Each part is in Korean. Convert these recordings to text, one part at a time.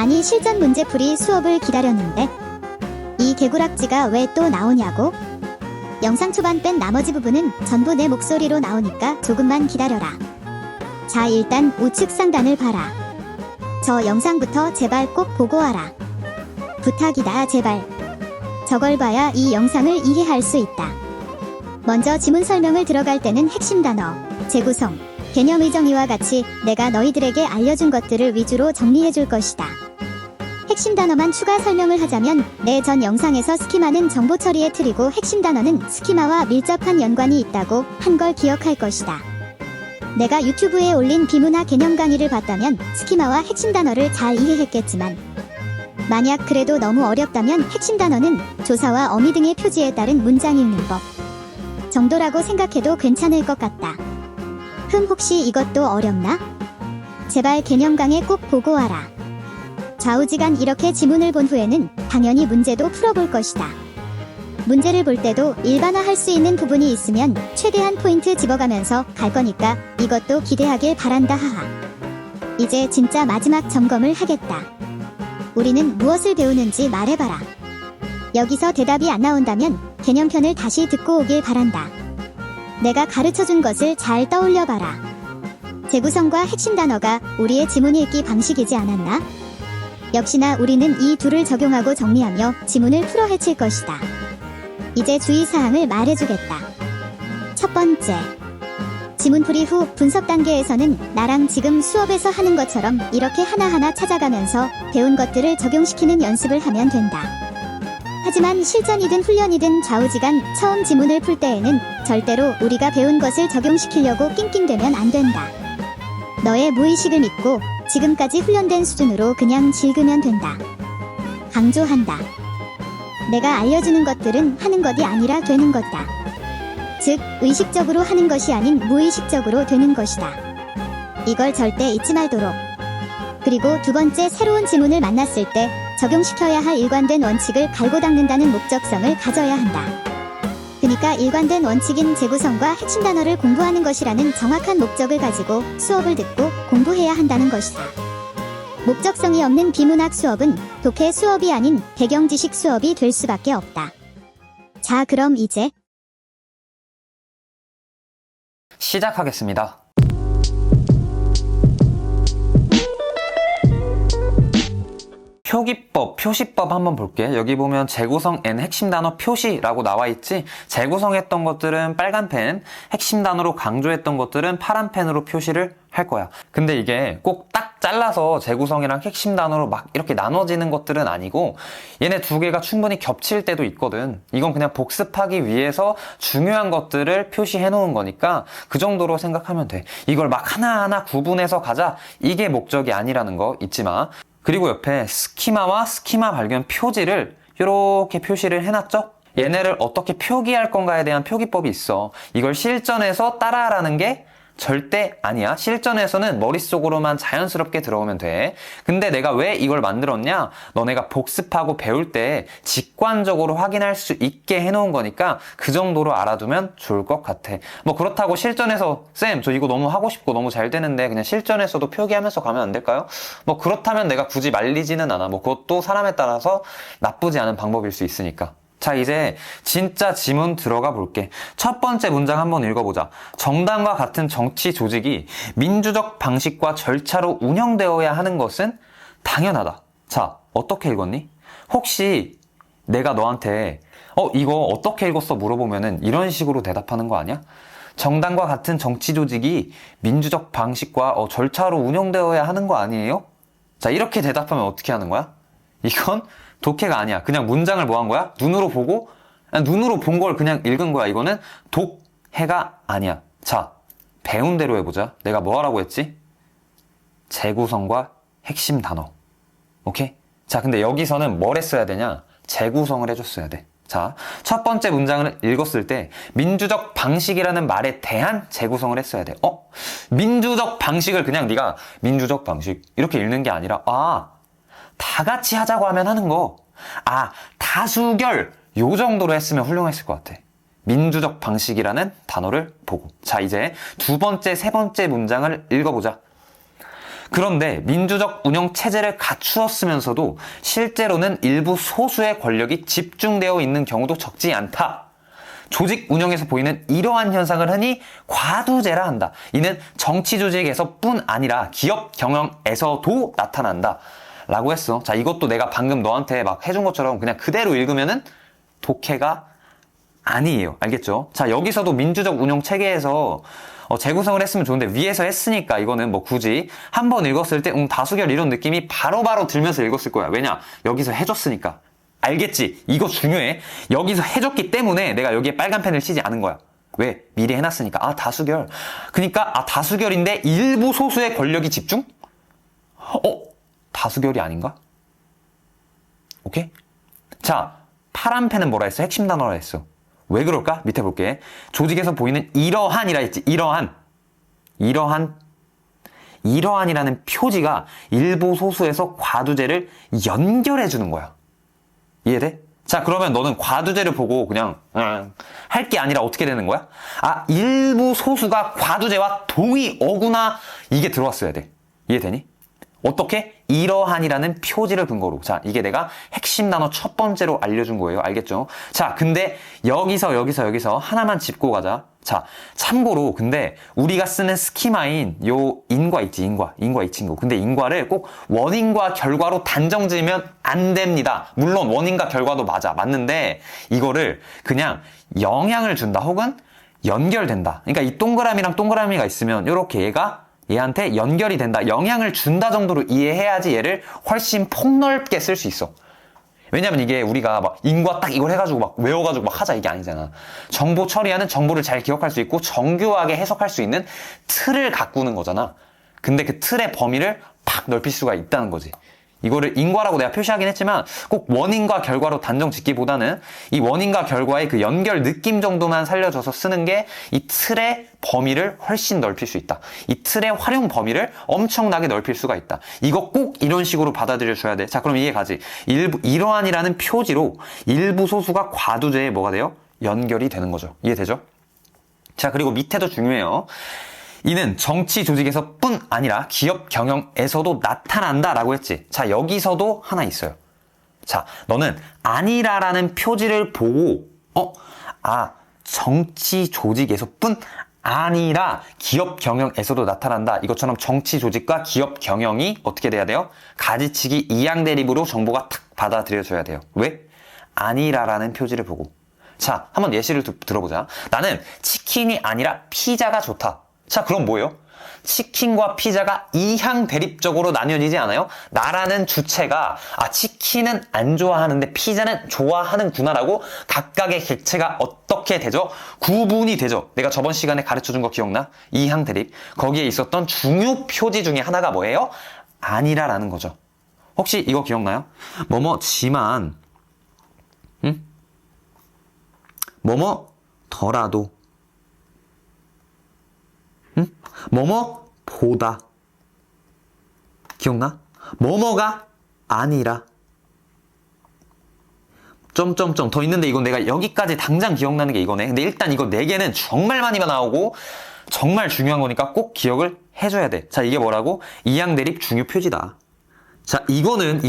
아니 실전 문제풀이 수업을 기다렸는데 이 개구락지가 왜 또 나오냐고? 영상 초반 뺀 나머지 부분은 전부 내 목소리로 나오니까 조금만 기다려라. 자, 일단 우측 상단을 봐라. 저 영상부터 제발 꼭 보고 와라. 부탁이다 제발. 저걸 봐야 이 영상을 이해할 수 있다. 먼저 지문 설명을 들어갈 때는 핵심 단어, 재구성, 개념 의정의와 같이 내가 너희들에게 알려준 것들을 위주로 정리해줄 것이다. 핵심 단어만 추가 설명을 하자면 내 전 영상에서 스키마는 정보 처리의 틀이고 핵심 단어는 스키마와 밀접한 연관이 있다고 한 걸 기억할 것이다. 내가 유튜브에 올린 비문화 개념 강의를 봤다면 스키마와 핵심 단어를 잘 이해했겠지만 만약 그래도 너무 어렵다면 핵심 단어는 조사와 어미 등의 표지에 따른 문장 읽는 법 정도라고 생각해도 괜찮을 것 같다. 혹시 이것도 어렵나? 제발 개념 강의 꼭 보고 와라. 좌우지간 이렇게 지문을 본 후에는 당연히 문제도 풀어볼 것이다. 문제를 볼 때도 일반화할 수 있는 부분이 있으면 최대한 포인트 집어가면서 갈 거니까 이것도 기대하길 바란다 하하. 이제 진짜 마지막 점검을 하겠다. 우리는 무엇을 배우는지 말해봐라. 여기서 대답이 안 나온다면 개념편을 다시 듣고 오길 바란다. 내가 가르쳐준 것을 잘 떠올려봐라. 재구성과 핵심 단어가 우리의 지문 읽기 방식이지 않았나? 역시나 우리는 이 둘을 적용하고 정리하며 지문을 풀어 헤칠 것이다. 이제 주의사항을 말해주겠다. 첫 번째, 지문풀이 후 분석 단계에서는 나랑 지금 수업에서 하는 것처럼 이렇게 하나하나 찾아가면서 배운 것들을 적용시키는 연습을 하면 된다. 하지만 실전이든 훈련이든 좌우지간 처음 지문을 풀 때에는 절대로 우리가 배운 것을 적용시키려고 낑낑대면 안 된다. 너의 무의식을 믿고 지금까지 훈련된 수준으로 그냥 즐기면 된다. 강조한다. 내가 알려주는 것들은 하는 것이 아니라 되는 것다. 즉, 의식적으로 하는 것이 아닌 무의식적으로 되는 것이다. 이걸 절대 잊지 말도록. 그리고 두 번째, 새로운 지문을 만났을 때 적용시켜야 할 일관된 원칙을 갈고 닦는다는 목적성을 가져야 한다. 그러니까 일관된 원칙인 재구성과 핵심 단어를 공부하는 것이라는 정확한 목적을 가지고 수업을 듣고 공부해야 한다는 것이다. 목적성이 없는 비문학 수업은 독해 수업이 아닌 배경지식 수업이 될 수밖에 없다. 자, 그럼 이제 시작하겠습니다. 표기법, 표시법 한번 볼게. 여기 보면 재구성 N 핵심 단어 표시라고 나와있지? 재구성했던 것들은 빨간 펜, 핵심 단어로 강조했던 것들은 파란 펜으로 표시를 할 거야. 근데 이게 꼭 딱 잘라서 재구성이랑 핵심 단어로 막 이렇게 나눠지는 것들은 아니고 얘네 두 개가 충분히 겹칠 때도 있거든. 이건 그냥 복습하기 위해서 중요한 것들을 표시해 놓은 거니까 그 정도로 생각하면 돼. 이걸 막 하나하나 구분해서 가자, 이게 목적이 아니라는 거 잊지 마. 그리고 옆에 스키마와 스키마 발견 표지를 이렇게 표시를 해놨죠? 얘네를 어떻게 표기할 건가에 대한 표기법이 있어. 이걸 실전에서 따라하라는 게 절대 아니야. 실전에서는 머릿속으로만 자연스럽게 들어오면 돼. 근데 내가 왜 이걸 만들었냐? 너네가 복습하고 배울 때 직관적으로 확인할 수 있게 해놓은 거니까 그 정도로 알아두면 좋을 것 같아. 뭐 그렇다고 실전에서 쌤, 저 이거 너무 하고 싶고 너무 잘 되는데 그냥 실전에서도 표기하면서 가면 안 될까요? 뭐 그렇다면 내가 굳이 말리지는 않아. 뭐 그것도 사람에 따라서 나쁘지 않은 방법일 수 있으니까. 자, 이제 진짜 지문 들어가 볼게. 첫 번째 문장 한번 읽어보자. 정당과 같은 정치 조직이 민주적 방식과 절차로 운영되어야 하는 것은 당연하다. 자, 어떻게 읽었니? 혹시 내가 너한테 이거 어떻게 읽었어? 물어보면은 이런 식으로 대답하는 거 아니야? 정당과 같은 정치 조직이 민주적 방식과 절차로 운영되어야 하는 거 아니에요? 자, 이렇게 대답하면 어떻게 하는 거야? 이건 독해가 아니야. 그냥 문장을 뭐 한 거야? 눈으로 보고 눈으로 본 걸 그냥 읽은 거야. 이거는 독해가 아니야. 자, 배운 대로 해보자. 내가 뭐 하라고 했지? 재구성과 핵심 단어. 오케이? 자, 근데 여기서는 뭘 했어야 되냐? 재구성을 해줬어야 돼. 자, 첫 번째 문장을 읽었을 때 민주적 방식이라는 말에 대한 재구성을 했어야 돼. 민주적 방식을 그냥 네가 민주적 방식 이렇게 읽는 게 아니라 다 같이 하자고 하면 하는 거. 다수결 요 정도로 했으면 훌륭했을 것 같아. 민주적 방식이라는 단어를 보고. 자, 이제 두 번째, 세 번째 문장을 읽어보자. 그런데 민주적 운영 체제를 갖추었으면서도 실제로는 일부 소수의 권력이 집중되어 있는 경우도 적지 않다. 조직 운영에서 보이는 이러한 현상을 흔히 과두제라 한다. 이는 정치 조직에서뿐 아니라 기업 경영에서도 나타난다. 라고 했어. 자, 이것도 내가 방금 너한테 막 해준 것처럼 그냥 그대로 읽으면은 독해가 아니에요. 알겠죠? 자, 여기서도 민주적 운영 체계에서 재구성을 했으면 좋은데 위에서 했으니까 이거는 뭐 굳이 한번 읽었을 때 다수결 이런 느낌이 바로바로 들면서 읽었을 거야. 왜냐? 여기서 해줬으니까. 알겠지? 이거 중요해. 여기서 해줬기 때문에 내가 여기에 빨간 펜을 치지 않은 거야. 왜? 미리 해놨으니까. 아, 다수결. 그러니까 다수결인데 일부 소수의 권력이 집중? 다수결이 아닌가? 오케이? 자, 파란 펜은 뭐라 했어? 핵심 단어라 했어. 왜 그럴까? 밑에 볼게. 조직에서 보이는 이러한이라 했지. 이러한이라는 표지가 일부 소수에서 과두제를 연결해 주는 거야. 이해돼? 자, 그러면 너는 과두제를 보고 그냥 할 게 아니라 어떻게 되는 거야? 아, 일부 소수가 과두제와 동의어구나. 이게 들어왔어야 돼. 이해되니? 어떻게? 이러한이라는 표지를 근거로. 자, 이게 내가 핵심 단어 첫 번째로 알려준 거예요. 알겠죠? 자, 근데 여기서 하나만 짚고 가자. 자, 참고로 근데 우리가 쓰는 스키마인 요 인과 있지, 인과 이 친구. 근데 인과를 꼭 원인과 결과로 단정 지으면 안 됩니다. 물론 원인과 결과도 맞는데 이거를 그냥 영향을 준다 혹은 연결된다. 그러니까 이 동그라미랑 동그라미가 있으면 이렇게 얘한테 연결이 된다, 영향을 준다 정도로 이해해야지 얘를 훨씬 폭넓게 쓸 수 있어. 왜냐면 이게 우리가 막 인과 딱 이걸 해가지고 막 외워가지고 막 하자 이게 아니잖아. 정보 처리하는, 정보를 잘 기억할 수 있고 정교하게 해석할 수 있는 틀을 가꾸는 거잖아. 근데 그 틀의 범위를 팍 넓힐 수가 있다는 거지. 이거를 인과라고 내가 표시하긴 했지만 꼭 원인과 결과로 단정 짓기보다는 이 원인과 결과의 그 연결 느낌 정도만 살려줘서 쓰는 게 이 틀의 범위를 훨씬 넓힐 수 있다. 이 틀의 활용 범위를 엄청나게 넓힐 수가 있다. 이거 꼭 이런 식으로 받아들여 줘야 돼. 자, 그럼 이해 가지. 이러한이라는 표지로 일부 소수가 과두제에 뭐가 돼요? 연결이 되는 거죠. 이해되죠? 자, 그리고 밑에도 중요해요. 이는 정치 조직에서뿐 아니라 기업 경영에서도 나타난다라고 했지. 자, 여기서도 하나 있어요. 자, 너는 아니라라는 표지를 보고 정치 조직에서뿐 아니라 기업 경영에서도 나타난다. 이것처럼 정치 조직과 기업 경영이 어떻게 돼야 돼요? 가지치기 이양 대립으로 정보가 탁 받아들여져야 돼요. 왜? 아니라라는 표지를 보고. 자, 한번 예시를 들어보자. 나는 치킨이 아니라 피자가 좋다. 자, 그럼 뭐예요? 치킨과 피자가 이향 대립적으로 나뉘어지지 않아요? 나라는 주체가 치킨은 안 좋아하는데 피자는 좋아하는구나라고 각각의 객체가 어떻게 되죠? 구분이 되죠. 내가 저번 시간에 가르쳐준 거 기억나? 이향 대립. 거기에 있었던 중요 표지 중에 하나가 뭐예요? 아니라라는 거죠. 혹시 이거 기억나요? 뭐뭐지만 뭐뭐더라도 뭐뭐보다. 기억나? 뭐뭐가 아니라 점점점 더 있는데 이건 내가 여기까지 당장 기억나는 게 이거네. 근데 일단 이거 4개는 정말 많이 나오고 정말 중요한 거니까 꼭 기억을 해줘야 돼. 자, 이게 뭐라고? 이양대립 중요 표지다. 자, 이거는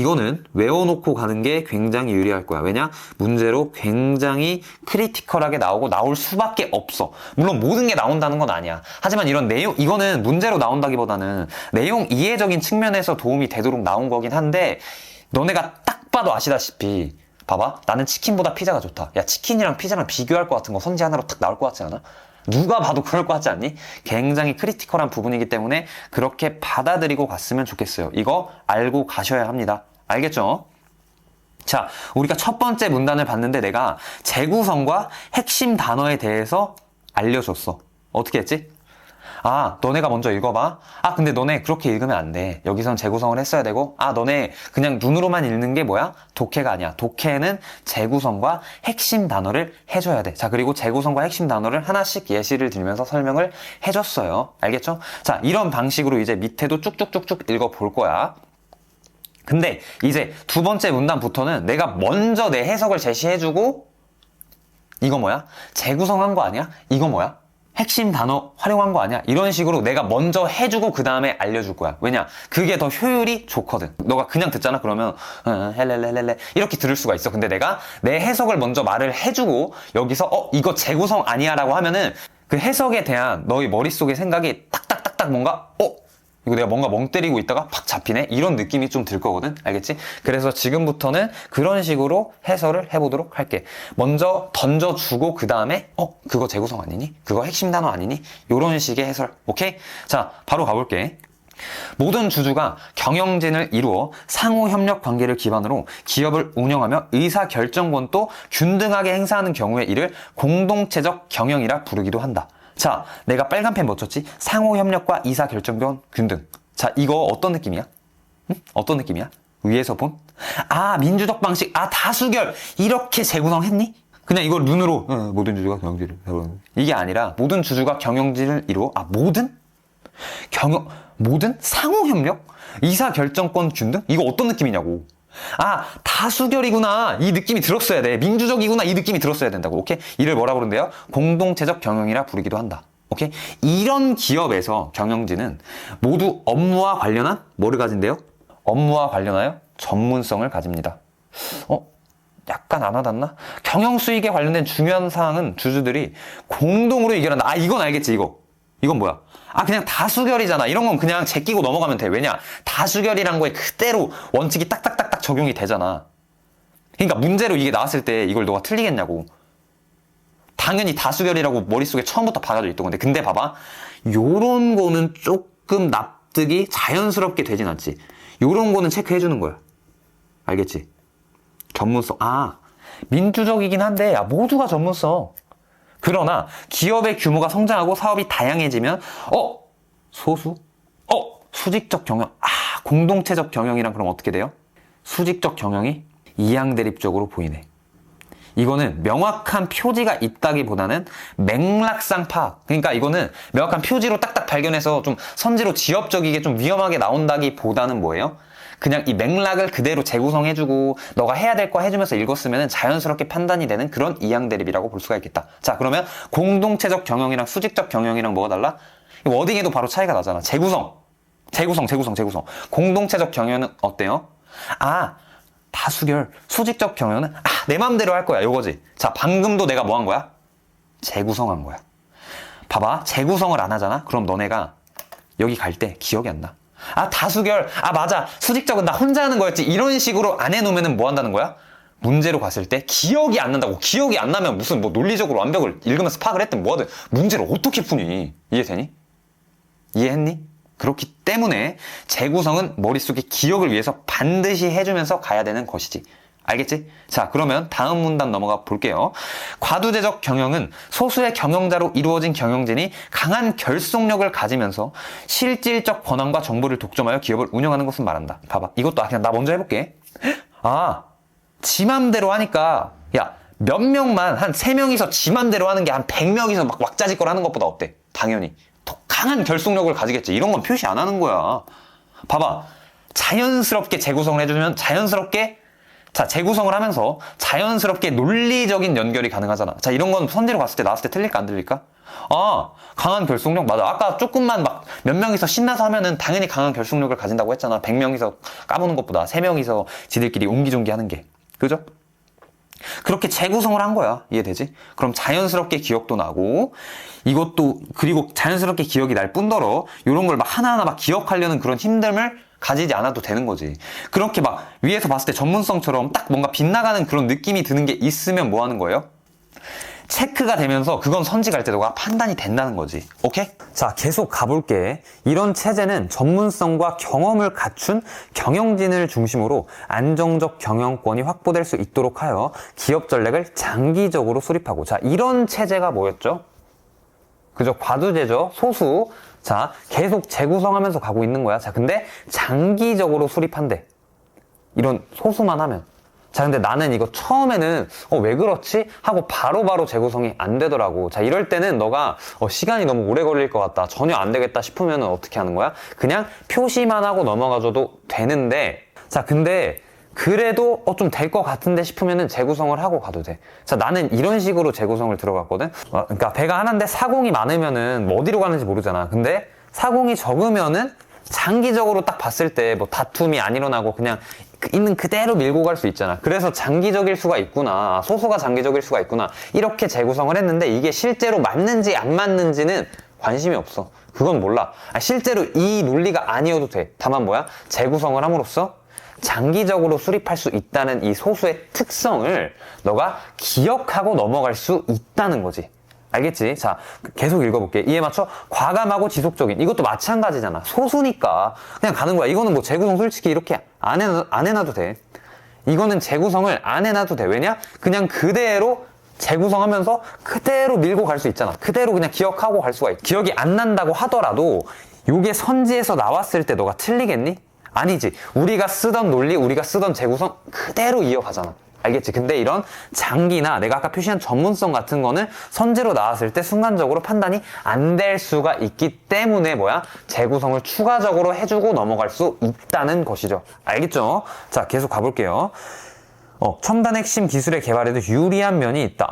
외워놓고 가는 게 굉장히 유리할 거야. 왜냐? 문제로 굉장히 크리티컬하게 나올 수밖에 없어. 물론 모든 게 나온다는 건 아니야. 하지만 이런 내용, 이거는 문제로 나온다기보다는 내용 이해적인 측면에서 도움이 되도록 나온 거긴 한데, 너네가 딱 봐도 아시다시피, 봐봐. 나는 치킨보다 피자가 좋다. 야, 치킨이랑 피자랑 비교할 것 같은 거 선지 하나로 딱 나올 것 같지 않아? 누가 봐도 그럴 것 같지 않니? 굉장히 크리티컬한 부분이기 때문에 그렇게 받아들이고 갔으면 좋겠어요. 이거 알고 가셔야 합니다. 알겠죠? 자, 우리가 첫 번째 문단을 봤는데 내가 재구성과 핵심 단어에 대해서 알려줬어. 어떻게 했지? 너네가 먼저 읽어봐. 근데 너네 그렇게 읽으면 안 돼. 여기선 재구성을 했어야 되고, 너네 그냥 눈으로만 읽는 게 뭐야? 독해가 아니야. 독해는 재구성과 핵심 단어를 해줘야 돼. 자, 그리고 재구성과 핵심 단어를 하나씩 예시를 들면서 설명을 해줬어요. 알겠죠? 자, 이런 방식으로 이제 밑에도 쭉쭉쭉쭉 읽어볼 거야. 근데 이제 두 번째 문단부터는 내가 먼저 내 해석을 제시해주고, 이거 뭐야? 재구성한 거 아니야? 이거 뭐야? 핵심 단어 활용한 거 아니야? 이런 식으로 내가 먼저 해주고 그 다음에 알려줄 거야. 왜냐? 그게 더 효율이 좋거든. 너가 그냥 듣잖아? 그러면 헬렐렐렐레 이렇게 들을 수가 있어. 근데 내가 내 해석을 먼저 말을 해주고 여기서 이거 재구성 아니야 라고 하면은 그 해석에 대한 너의 머릿속의 생각이 딱딱딱딱 뭔가 이거 내가 뭔가 멍 때리고 있다가 팍 잡히네? 이런 느낌이 좀 들 거거든? 알겠지? 그래서 지금부터는 그런 식으로 해설을 해보도록 할게. 먼저 던져주고 그 다음에 그거 재구성 아니니? 그거 핵심 단어 아니니? 이런 식의 해설. 오케이? 자, 바로 가볼게. 모든 주주가 경영진을 이루어 상호협력 관계를 기반으로 기업을 운영하며 의사결정권도 균등하게 행사하는 경우에 이를 공동체적 경영이라 부르기도 한다. 자, 내가 빨간 펜 뭐 쳤지? 상호협력과 의사결정권 균등. 자, 이거 어떤 느낌이야? 응? 어떤 느낌이야? 위에서 본? 민주적 방식, 다수결. 이렇게 재구성했니? 그냥 이걸 눈으로 모든 주주가 경영진을 이게 아니라 모든 주주가 경영진을 이루어 모든 상호협력? 의사결정권 균등? 이거 어떤 느낌이냐고. 다수결이구나. 이 느낌이 들었어야 돼. 민주적이구나. 이 느낌이 들었어야 된다고. 오케이? 이를 뭐라 부른대요? 공동체적 경영이라 부르기도 한다. 오케이? 이런 기업에서 경영진은 모두 업무와 관련한 뭐를 가진대요? 업무와 관련하여 전문성을 가집니다. 약간 안 와닿나? 경영 수익에 관련된 중요한 사항은 주주들이 공동으로 의결한다. 이건 알겠지, 이거. 이건 뭐야? 그냥 다수결이잖아. 이런 건 그냥 제끼고 넘어가면 돼. 왜냐? 다수결이란 거에 그대로 원칙이 딱딱딱딱 적용이 되잖아. 그러니까 문제로 이게 나왔을 때 이걸 너가 틀리겠냐고. 당연히 다수결이라고 머릿속에 처음부터 박아져 있던 건데. 근데 봐봐. 요런 거는 조금 납득이 자연스럽게 되진 않지. 요런 거는 체크해주는 거야. 알겠지? 전문성. 민주적이긴 한데, 모두가 전문성. 그러나 기업의 규모가 성장하고 사업이 다양해지면 소수? 수직적 경영. 공동체적 경영이란 그럼 어떻게 돼요? 수직적 경영이 이양대립적으로 보이네. 이거는 명확한 표지가 있다기보다는 맥락상 파악. 그러니까 이거는 명확한 표지로 딱딱 발견해서 좀 선지로 지엽적이게 좀 위험하게 나온다기보다는 뭐예요? 그냥 이 맥락을 그대로 재구성해주고 너가 해야 될 거 해주면서 읽었으면 자연스럽게 판단이 되는 그런 이양대립이라고 볼 수가 있겠다. 자, 그러면 공동체적 경영이랑 수직적 경영이랑 뭐가 달라? 워딩에도 바로 차이가 나잖아. 재구성. 공동체적 경영은 어때요? 다수결. 수직적 경영은 내 맘대로 할 거야. 요거지. 자, 방금도 내가 뭐 한 거야? 재구성한 거야. 봐봐. 재구성을 안 하잖아? 그럼 너네가 여기 갈 때 기억이 안 나. 다수결. 맞아. 수직적은 나 혼자 하는 거였지. 이런 식으로 안 해놓으면 뭐 한다는 거야? 문제로 갔을 때 기억이 안 난다고. 기억이 안 나면 무슨 논리적으로 완벽을 읽으면서 파악을 했든 뭐하든 문제를 어떻게 푸니? 이해되니? 이해했니? 그렇기 때문에 재구성은 머릿속에 기억을 위해서 반드시 해주면서 가야 되는 것이지. 알겠지? 자, 그러면 다음 문단 넘어가 볼게요. 과두제적 경영은 소수의 경영자로 이루어진 경영진이 강한 결속력을 가지면서 실질적 권한과 정보를 독점하여 기업을 운영하는 것을 말한다. 봐봐. 이것도 그냥 나 먼저 해볼게. 지 맘대로 하니까 몇 명만 한 3명이서 지 맘대로 하는 게 한 100명이서 막 왁자지껄 하는 것보다 어때? 당연히 더 강한 결속력을 가지겠지. 이런 건 표시 안 하는 거야. 봐봐. 자연스럽게 재구성을 해주면 재구성을 하면서 자연스럽게 논리적인 연결이 가능하잖아. 자, 이런 건 선지로 갔을 때 나왔을 때 틀릴까 안 틀릴까? 강한 결속력 맞아. 아까 조금만 막 몇 명이서 신나서 하면은 당연히 강한 결속력을 가진다고 했잖아. 100명이서 까부는 것보다 3명이서 지들끼리 옹기종기 하는 게. 그죠? 그렇게 재구성을 한 거야. 이해되지? 그럼 자연스럽게 기억도 나고 이것도 그리고 자연스럽게 기억이 날 뿐더러 이런 걸 막 하나하나 막 기억하려는 그런 힘듦을 가지지 않아도 되는 거지. 그렇게 막 위에서 봤을 때 전문성처럼 딱 뭔가 빗나가는 그런 느낌이 드는 게 있으면 뭐 하는 거예요? 체크가 되면서 그건 선지 갈 때 너가 판단이 된다는 거지. 오케이? 자, 계속 가볼게. 이런 체제는 전문성과 경험을 갖춘 경영진을 중심으로 안정적 경영권이 확보될 수 있도록 하여 기업 전략을 장기적으로 수립하고. 자, 이런 체제가 뭐였죠? 그죠? 과두제죠. 소수. 자, 계속 재구성하면서 가고 있는 거야. 자, 근데 장기적으로 수립한대. 이런 소수만 하면. 자, 근데 나는 이거 처음에는 왜 그렇지? 하고 바로바로 재구성이 안 되더라고. 자, 이럴 때는 너가 시간이 너무 오래 걸릴 것 같다. 전혀 안 되겠다 싶으면 어떻게 하는 거야? 그냥 표시만 하고 넘어가줘도 되는데, 자, 근데 그래도 좀 될 것 같은데 싶으면은 재구성을 하고 가도 돼. 자, 나는 이런 식으로 재구성을 들어갔거든. 그러니까 배가 하나인데 사공이 많으면은 뭐 어디로 가는지 모르잖아. 근데 사공이 적으면은 장기적으로 딱 봤을 때 뭐 다툼이 안 일어나고 그냥 있는 그대로 밀고 갈 수 있잖아. 그래서 장기적일 수가 있구나. 소수가 장기적일 수가 있구나. 이렇게 재구성을 했는데 이게 실제로 맞는지 안 맞는지는 관심이 없어. 그건 몰라. 실제로 이 논리가 아니어도 돼. 다만 뭐야? 재구성을 함으로써 장기적으로 수립할 수 있다는 이 소수의 특성을 너가 기억하고 넘어갈 수 있다는 거지. 알겠지? 자, 계속 읽어볼게. 이에 맞춰 과감하고 지속적인. 이것도 마찬가지잖아. 소수니까 그냥 가는 거야. 이거는 뭐 재구성 솔직히 이렇게 안 해놔도 돼. 이거는 재구성을 안 해놔도 돼. 왜냐? 그냥 그대로 재구성하면서 그대로 밀고 갈 수 있잖아. 그대로 그냥 기억하고 갈 수가 있어. 기억이 안 난다고 하더라도 요게 선지에서 나왔을 때 너가 틀리겠니? 아니지. 우리가 쓰던 논리, 우리가 쓰던 재구성 그대로 이어가잖아. 알겠지? 근데 이런 장기나 내가 아까 표시한 전문성 같은 거는 선지로 나왔을 때 순간적으로 판단이 안 될 수가 있기 때문에 뭐야? 재구성을 추가적으로 해주고 넘어갈 수 있다는 것이죠. 알겠죠? 자, 계속 가볼게요. 첨단 핵심 기술의 개발에도 유리한 면이 있다.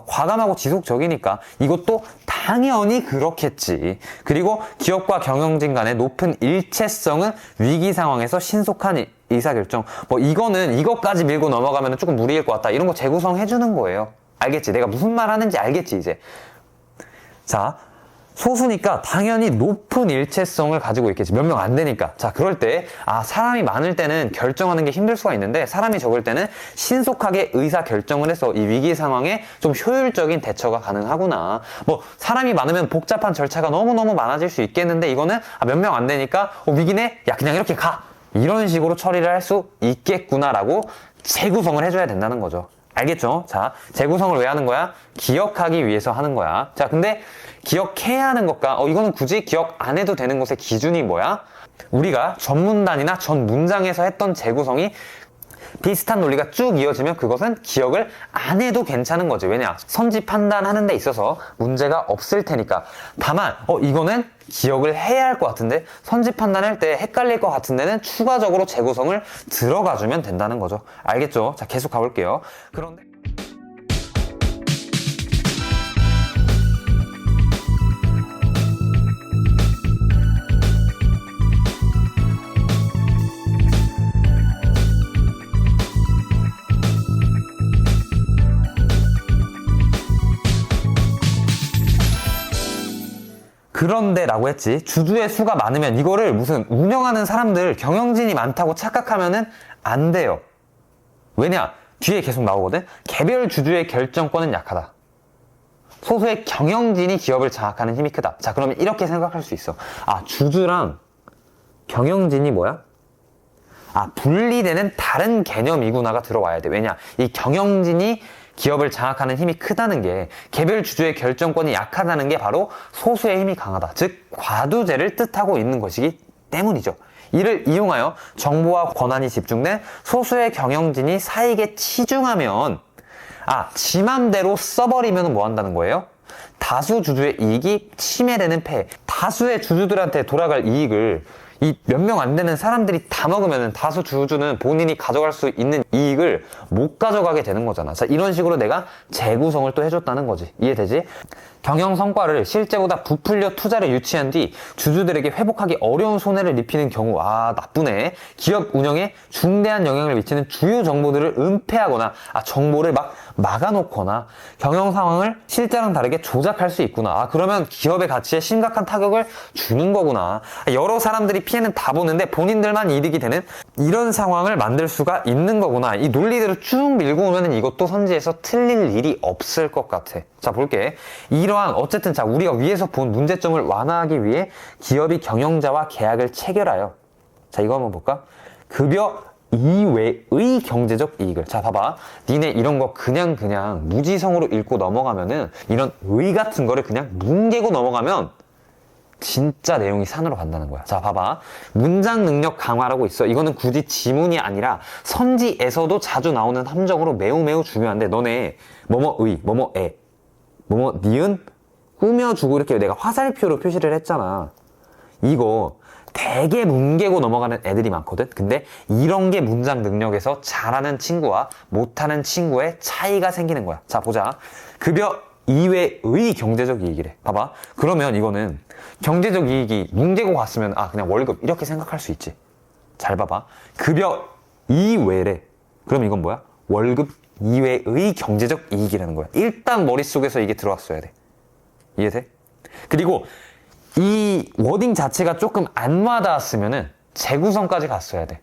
과감하고 지속적이니까 이것도 당연히 그렇겠지. 그리고 기업과 경영진 간의 높은 일체성은 위기 상황에서 신속한 의사결정. 이거는 이것까지 밀고 넘어가면 조금 무리일 것 같다. 이런 거 재구성 해주는 거예요. 알겠지? 내가 무슨 말 하는지 알겠지, 이제. 자. 소수니까 당연히 높은 일체성을 가지고 있겠지. 몇 명 안 되니까. 자, 그럴 때, 사람이 많을 때는 결정하는 게 힘들 수가 있는데, 사람이 적을 때는 신속하게 의사 결정을 해서 이 위기 상황에 좀 효율적인 대처가 가능하구나. 사람이 많으면 복잡한 절차가 너무너무 많아질 수 있겠는데, 이거는 몇 명 안 되니까, 위기네? 야, 그냥 이렇게 가. 이런 식으로 처리를 할 수 있겠구나라고 재구성을 해줘야 된다는 거죠. 알겠죠? 자, 재구성을 왜 하는 거야? 기억하기 위해서 하는 거야. 자, 근데 기억해야 하는 것과 이거는 굳이 기억 안 해도 되는 것의 기준이 뭐야? 우리가 전 문단이나 전 문장에서 했던 재구성이 비슷한 논리가 쭉 이어지면 그것은 기억을 안 해도 괜찮은 거지. 왜냐? 선지 판단하는 데 있어서 문제가 없을 테니까. 다만 이거는 기억을 해야 할 것 같은데 선지 판단할 때 헷갈릴 것 같은 데는 추가적으로 재구성을 들어가주면 된다는 거죠. 알겠죠? 자, 계속 가볼게요. 그런데 그런데 라고 했지. 주주의 수가 많으면 이거를 무슨 운영하는 사람들 경영진이 많다고 착각하면은 안 돼요. 왜냐? 뒤에 계속 나오거든. 개별 주주의 결정권은 약하다. 소수의 경영진이 기업을 장악하는 힘이 크다. 자, 그러면 이렇게 생각할 수 있어. 주주랑 경영진이 뭐야? 분리되는 다른 개념이구나가 들어와야 돼. 왜냐? 이 경영진이 기업을 장악하는 힘이 크다는 게 개별 주주의 결정권이 약하다는 게 바로 소수의 힘이 강하다. 즉 과두제를 뜻하고 있는 것이기 때문이죠. 이를 이용하여 정보와 권한이 집중된 소수의 경영진이 사익에 치중하면 지 맘대로 써버리면 뭐 한다는 거예요? 다수 주주의 이익이 침해되는 폐해. 다수의 주주들한테 돌아갈 이익을 이 몇 명 안 되는 사람들이 다 먹으면 다수 주주는 본인이 가져갈 수 있는 이익을 못 가져가게 되는 거잖아. 자, 이런 식으로 내가 재구성을 또 해줬다는 거지. 이해되지? 경영 성과를 실제보다 부풀려 투자를 유치한 뒤 주주들에게 회복하기 어려운 손해를 입히는 경우, 나쁘네. 기업 운영에 중대한 영향을 미치는 주요 정보들을 은폐하거나, 정보를 막 막아놓거나, 경영 상황을 실제랑 다르게 조작할 수 있구나. 그러면 기업의 가치에 심각한 타격을 주는 거구나. 여러 사람들이 피해는 다 보는데 본인들만 이득이 되는 이런 상황을 만들 수가 있는 거구나. 이 논리대로 쭉 밀고 오면 이것도 선지에서 틀릴 일이 없을 것 같아. 자, 볼게. 이러한 어쨌든 우리가 위에서 본 문제점을 완화하기 위해 기업이 경영자와 계약을 체결하여, 자, 이거 한번 볼까? 급여 이외의 경제적 이익을. 자, 봐봐. 니네 이런 거 그냥 무지성으로 읽고 넘어가면은 이런 의 같은 거를 그냥 뭉개고 넘어가면 진짜 내용이 산으로 간다는 거야. 자, 봐봐. 문장 능력 강화라고 있어. 이거는 굳이 지문이 아니라 선지에서도 자주 나오는 함정으로 매우 중요한데, 너네 뭐뭐의, 뭐뭐에, 뭐뭐 니은 꾸며주고 이렇게 내가 화살표로 표시를 했잖아. 이거 되게 뭉개고 넘어가는 애들이 많거든. 근데 이런 게 문장 능력에서 잘하는 친구와 못하는 친구의 차이가 생기는 거야. 자, 보자. 급여 이외의 경제적 이익이래. 봐봐. 그러면 이거는 경제적 이익이 뭉개고 갔으면 그냥 월급 이렇게 생각할 수 있지. 잘 봐봐. 급여 이외래. 그럼 이건 뭐야? 월급 이외의 경제적 이익이라는 거야. 일단 머릿속에서 이게 들어왔어야 돼. 이해돼? 그리고 이 워딩 자체가 조금 안 와닿았으면은 재구성까지 갔어야 돼.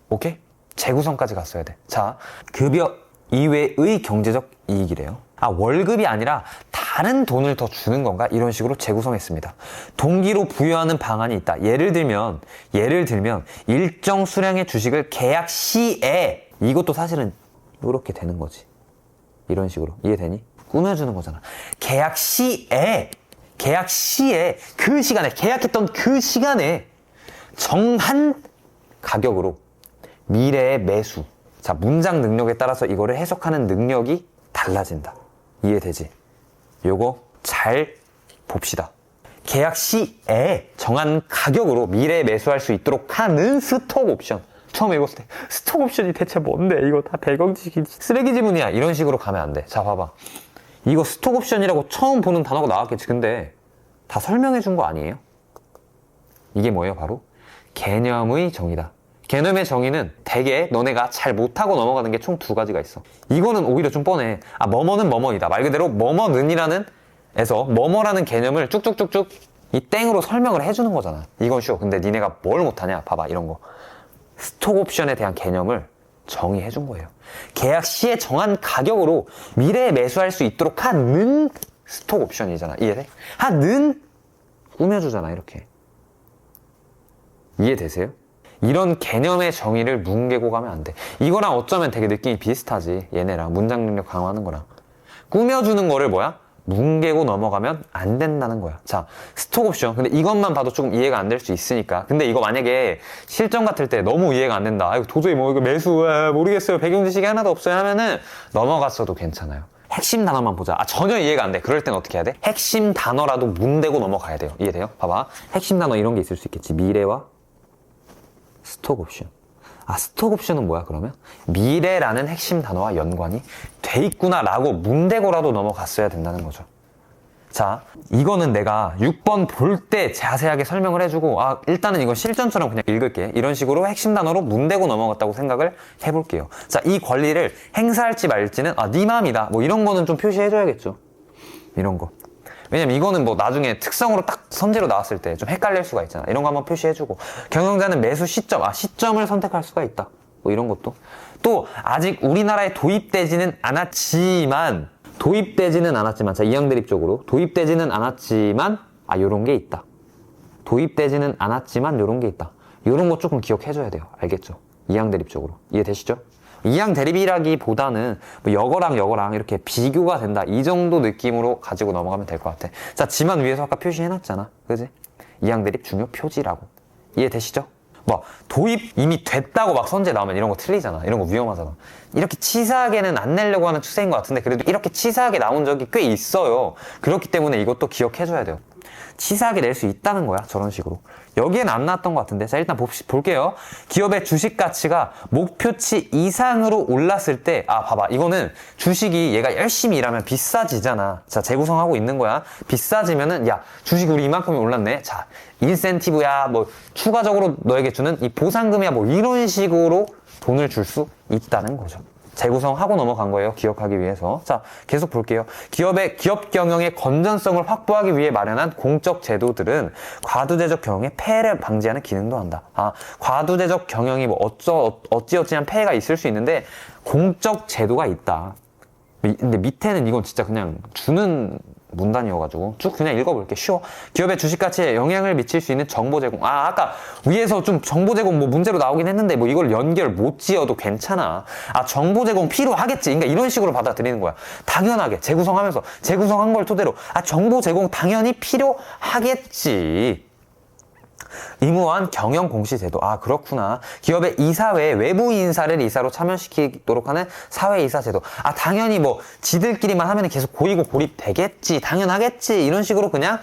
오케이? 재구성까지 갔어야 돼. 자, 급여 이외의 경제적 이익이래요. 월급이 아니라 다른 돈을 더 주는 건가? 이런 식으로 재구성했습니다. 동기로 부여하는 방안이 있다. 예를 들면 일정 수량의 주식을 계약 시에, 이것도 사실은 이렇게 되는 거지. 이런 식으로. 이해되니? 꾸며주는 거잖아. 계약 시에 그 시간에, 계약했던 그 시간에 정한 가격으로 미래의 매수. 자, 문장 능력에 따라서 이거를 해석하는 능력이 달라진다. 이해되지? 요거 잘 봅시다. 계약 시에 정한 가격으로 미래에 매수할 수 있도록 하는 스톡 옵션. 처음 읽었을 때 스톡 옵션이 대체 뭔데? 이거 다 배경지기 쓰레기 지문이야. 이런 식으로 가면 안 돼. 자, 봐봐. 이거 스톡 옵션이라고 처음 보는 단어가 나왔겠지. 근데 다 설명해 준 거 아니에요? 이게 뭐예요? 바로 개념의 정의다. 개념의 정의는 대개 너네가 잘 못하고 넘어가는 게 총 두 가지가 있어. 이거는 오히려 좀 뻔해. 뭐뭐는 뭐뭐이다. 말 그대로 뭐뭐는이라는 에서 뭐뭐라는 개념을 쭉쭉쭉쭉 이 땡으로 설명을 해주는 거잖아. 이건 쉬워. 근데 니네가 뭘 못하냐? 봐봐, 이런 거. 스톡 옵션에 대한 개념을 정의해 준 거예요. 계약 시에 정한 가격으로 미래에 매수할 수 있도록 하는 스톡 옵션이잖아. 이해돼? 하는 꾸며주잖아, 이렇게. 이해되세요? 이런 개념의 정의를 뭉개고 가면 안 돼. 이거랑 어쩌면 되게 느낌이 비슷하지. 얘네랑 문장 능력 강화하는 거랑. 꾸며주는 거를 뭉개고 넘어가면 안 된다는 거야. 자, 스톡 옵션. 근데 이것만 봐도 조금 이해가 안 될 수 있으니까. 근데 이거 만약에 실전 같을 때 너무 이해가 안 된다. 도저히 이거 매수, 모르겠어요. 배경 지식이 하나도 없어요. 하면은 넘어갔어도 괜찮아요. 핵심 단어만 보자. 전혀 이해가 안 돼. 그럴 땐 어떻게 해야 돼? 핵심 단어라도 문대고 넘어가야 돼요. 이해돼요? 봐봐. 핵심 단어 이런 게 있을 수 있겠지. 미래와 스톡 옵션. 스톡 옵션은 뭐야, 그러면? 미래라는 핵심 단어와 연관이 돼 있구나라고 문대고라도 넘어갔어야 된다는 거죠. 자, 이거는 내가 6번 볼 때 자세하게 설명을 해주고, 일단은 이건 실전처럼 그냥 읽을게. 이런 식으로 핵심 단어로 문대고 넘어갔다고 생각을 해볼게요. 자, 이 권리를 행사할지 말지는, 네 맘이다. 이런 거는 좀 표시해줘야겠죠. 이런 거. 왜냐면 이거는 나중에 특성으로 딱 선제로 나왔을 때 좀 헷갈릴 수가 있잖아. 이런 거 한번 표시해주고. 경영자는 매수 시점, 시점을 선택할 수가 있다. 이런 것도. 또, 아직 우리나라에 도입되지는 않았지만, 자, 이항대립 쪽으로. 도입되지는 않았지만, 요런 게 있다. 도입되지는 않았지만, 요런 게 있다. 요런 거 조금 기억해줘야 돼요. 알겠죠? 이항대립 쪽으로. 이해되시죠? 이항 대립이라기보다는 여거랑 이렇게 비교가 된다. 이 정도 느낌으로 가지고 넘어가면 될 것 같아. 자, 지만 위에서 아까 표시해놨잖아. 그지? 이항 대립 중요 표지라고. 이해되시죠? 도입 이미 됐다고 선제 나오면 이런 거 틀리잖아. 이런 거 위험하잖아. 이렇게 치사하게는 안 내려고 하는 추세인 것 같은데 그래도 이렇게 치사하게 나온 적이 꽤 있어요. 그렇기 때문에 이것도 기억해줘야 돼요. 치사하게 낼 수 있다는 거야. 저런 식으로. 여기에는 안 나왔던 것 같은데. 자, 일단 볼게요. 기업의 주식 가치가 목표치 이상으로 올랐을 때, 봐봐. 이거는 주식이 얘가 열심히 일하면 비싸지잖아. 자, 재구성하고 있는 거야. 비싸지면은, 주식 우리 이만큼이 올랐네. 자, 인센티브야, 추가적으로 너에게 주는 이 보상금이야, 이런 식으로 돈을 줄 수 있다는 거죠. 재구성하고 넘어간 거예요. 기억하기 위해서. 자, 계속 볼게요. 기업 경영의 건전성을 확보하기 위해 마련한 공적 제도들은 과두대적 경영의 폐해를 방지하는 기능도 한다. 과두대적 경영이 어찌어찌한 폐해가 있을 수 있는데 공적 제도가 있다. 근데 밑에는 이건 진짜 그냥 주는 문단이어가지고 쭉 그냥 읽어볼게. 쉬워. 기업의 주식 가치에 영향을 미칠 수 있는 정보 제공. 아까 위에서 좀 정보 제공 문제로 나오긴 했는데 이걸 연결 못 지어도 괜찮아. 정보 제공 필요하겠지. 그러니까 이런 식으로 받아들이는 거야. 당연하게 재구성하면서 재구성한 걸 토대로 정보 제공 당연히 필요하겠지. 의무화한 경영 공시 제도. 그렇구나. 기업의 이사회에 외부 인사를 이사로 참여시키도록 하는 사회 이사 제도. 당연히 지들끼리만 하면 계속 고이고 고립 되겠지. 당연하겠지. 이런 식으로 그냥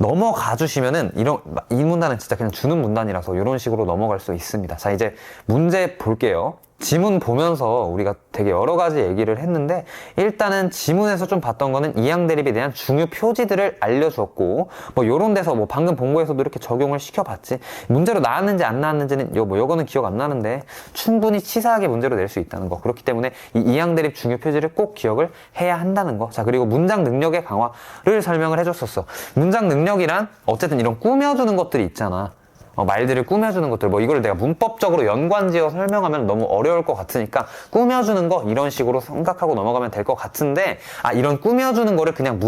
넘어가 주시면은 이 문단은 진짜 그냥 주는 문단이라서 이런 식으로 넘어갈 수 있습니다. 자, 이제 문제 볼게요. 지문 보면서 우리가 되게 여러 가지 얘기를 했는데 일단은 지문에서 좀 봤던 거는 이항 대립에 대한 중요 표지들을 알려주었고 뭐 요런 데서 뭐 방금 본 거에서도 이렇게 적용을 시켜봤지 문제로 나왔는지 안 나왔는지는 요거는 기억 안 나는데 충분히 치사하게 문제로 낼 수 있다는 거. 그렇기 때문에 이 이항 대립 중요 표지를 꼭 기억을 해야 한다는 거. 자, 그리고 문장 능력의 강화를 설명을 해줬었어. 문장 능력이란 어쨌든 이런 꾸며주는 것들이 있잖아. 말들을 꾸며주는 것들, 뭐 이걸 내가 문법적으로 연관지어 설명하면 너무 어려울 것 같으니까 꾸며주는 거 이런 식으로 생각하고 넘어가면 될 것 같은데, 이런 꾸며주는 거를 그냥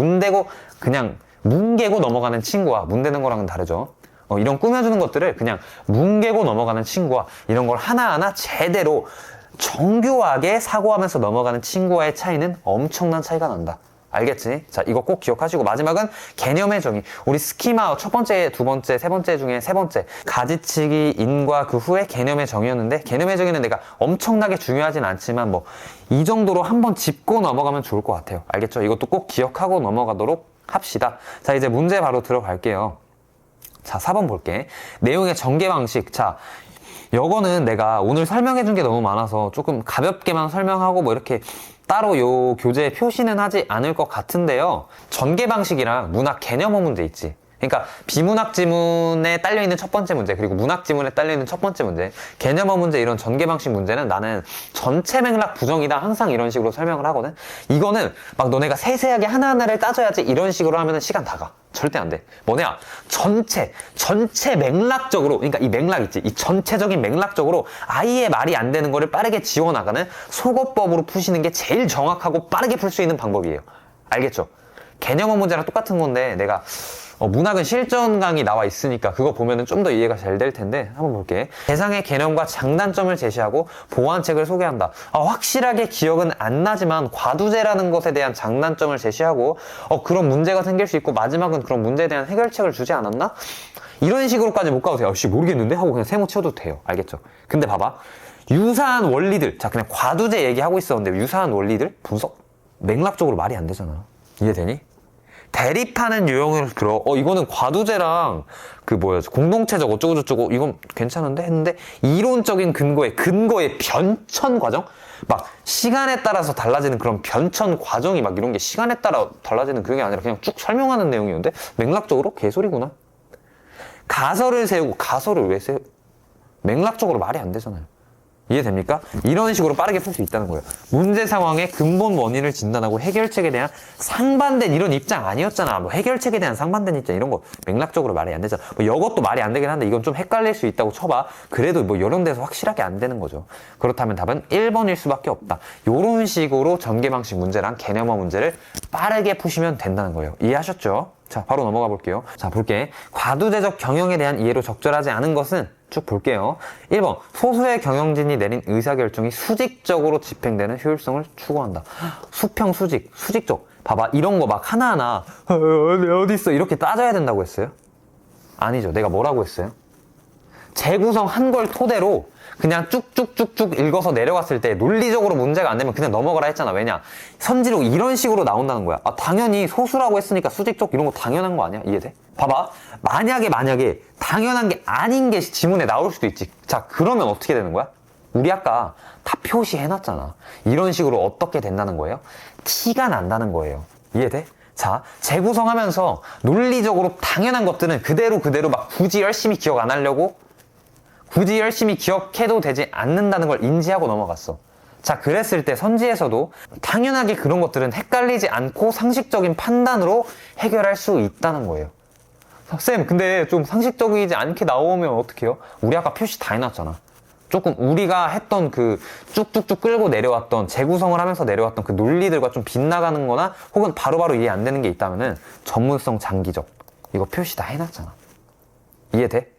그냥 뭉개고 넘어가는 친구와 문대는 거랑은 다르죠. 이런 꾸며주는 것들을 그냥 뭉개고 넘어가는 친구와 이런 걸 하나하나 제대로 정교하게 사고하면서 넘어가는 친구와의 차이는 엄청난 차이가 난다. 알겠지? 자, 이거 꼭 기억하시고 마지막은 개념의 정의. 우리 스키마 첫 번째, 두 번째, 세 번째 중에 세 번째 가지치기 인과 그 후에 개념의 정의였는데 개념의 정의는 내가 엄청나게 중요하진 않지만 뭐 이 정도로 한번 짚고 넘어가면 좋을 것 같아요. 알겠죠? 이것도 꼭 기억하고 넘어가도록 합시다. 자, 이제 문제 바로 들어갈게요. 자, 4번 볼게. 내용의 전개 방식. 자, 요거는 내가 오늘 설명해 준 게 너무 많아서 조금 가볍게만 설명하고 뭐 이렇게 따로 요 교재에 표시는 하지 않을 것 같은데요. 전개 방식이랑 문학 개념어 문제 있지. 그러니까 비문학 지문에 딸려있는 첫 번째 문제, 그리고 문학 지문에 딸려있는 첫 번째 문제, 개념어 문제 이런 전개 방식 문제는 나는 전체 맥락 부정이다 항상 이런 식으로 설명을 하거든. 이거는 막 너네가 세세하게 하나하나를 따져야지 이런 식으로 하면 시간 다 가. 절대 안 돼. 뭐냐? 전체 맥락적으로, 그러니까 이 맥락 있지. 이 전체적인 맥락적으로 아예 말이 안 되는 거를 빠르게 지워나가는 속어법으로 푸시는 게 제일 정확하고 빠르게 풀 수 있는 방법이에요. 알겠죠? 개념어 문제랑 똑같은 건데 내가 문학은 실전 강의 나와 있으니까 그거 보면은 좀 더 이해가 잘 될 텐데 한번 볼게. 대상의 개념과 장단점을 제시하고 보완책을 소개한다. 확실하게 기억은 안 나지만 과두제라는 것에 대한 장단점을 제시하고 그런 문제가 생길 수 있고 마지막은 그런 문제에 대한 해결책을 주지 않았나? 이런 식으로까지 못 가도 돼요. 모르겠는데? 하고 그냥 세모 치워도 돼요. 알겠죠? 근데 봐봐. 유사한 원리들. 자, 그냥 과두제 얘기하고 있었는데 유사한 원리들? 분석? 맥락적으로 말이 안 되잖아. 이해되니? 대립하는 유형으로 들어. 이거는 과두제랑 공동체적 어쩌고저쩌고 이건 괜찮은데 했는데 이론적인 근거의 변천 과정? 막 시간에 따라서 달라지는 그런 변천 과정이 막 이런 게 시간에 따라 달라지는 그게 아니라 그냥 쭉 설명하는 내용이었는데 맥락적으로 개소리구나. 가설을 세우고 가설을 왜 세우? 맥락적으로 말이 안 되잖아요. 이해됩니까? 이런 식으로 빠르게 풀 수 있다는 거예요. 문제 상황의 근본 원인을 진단하고 해결책에 대한 상반된 이런 입장 아니었잖아. 뭐 해결책에 대한 상반된 입장 이런 거 맥락적으로 말이 안 되잖아. 뭐 이것도 말이 안 되긴 한데 이건 좀 헷갈릴 수 있다고 쳐봐. 그래도 뭐 이런 데서 확실하게 안 되는 거죠. 그렇다면 답은 1번일 수밖에 없다. 이런 식으로 전개 방식 문제랑 개념어 문제를 빠르게 푸시면 된다는 거예요. 이해하셨죠? 자, 바로 넘어가 볼게요. 자, 볼게. 과두제적 경영에 대한 이해로 적절하지 않은 것은 쭉 볼게요. 1번, 소수의 경영진이 내린 의사결정이 수직적으로 집행되는 효율성을 추구한다. 수평, 수직적. 봐봐, 이런 거 막 하나하나 어디 있어 이렇게 따져야 된다고 했어요? 아니죠. 내가 뭐라고 했어요? 재구성한 걸 토대로 그냥 쭉쭉쭉쭉 읽어서 내려갔을 때 논리적으로 문제가 안 되면 그냥 넘어가라 했잖아. 왜냐? 선지록 이런 식으로 나온다는 거야. 당연히 소수라고 했으니까 수직적 이런 거 당연한 거 아니야? 이해돼? 봐봐. 만약에 당연한 게 아닌 게 지문에 나올 수도 있지. 자, 그러면 어떻게 되는 거야? 우리 아까 다 표시해놨잖아. 이런 식으로 어떻게 된다는 거예요? 티가 난다는 거예요. 이해돼? 자, 재구성하면서 논리적으로 당연한 것들은 그대로 막 굳이 열심히 기억 안 하려고 굳이 열심히 기억해도 되지 않는다는 걸 인지하고 넘어갔어. 자, 그랬을 때 선지에서도 당연하게 그런 것들은 헷갈리지 않고 상식적인 판단으로 해결할 수 있다는 거예요. 쌤, 근데 좀 상식적이지 않게 나오면 어떡해요? 우리 아까 표시 다 해놨잖아. 조금 우리가 했던 그 쭉쭉쭉 끌고 내려왔던 재구성을 하면서 내려왔던 그 논리들과 좀 빗나가는 거나 혹은 바로바로 이해 안 되는 게 있다면은 전문성 장기적. 이거 표시 다 해놨잖아. 이해돼?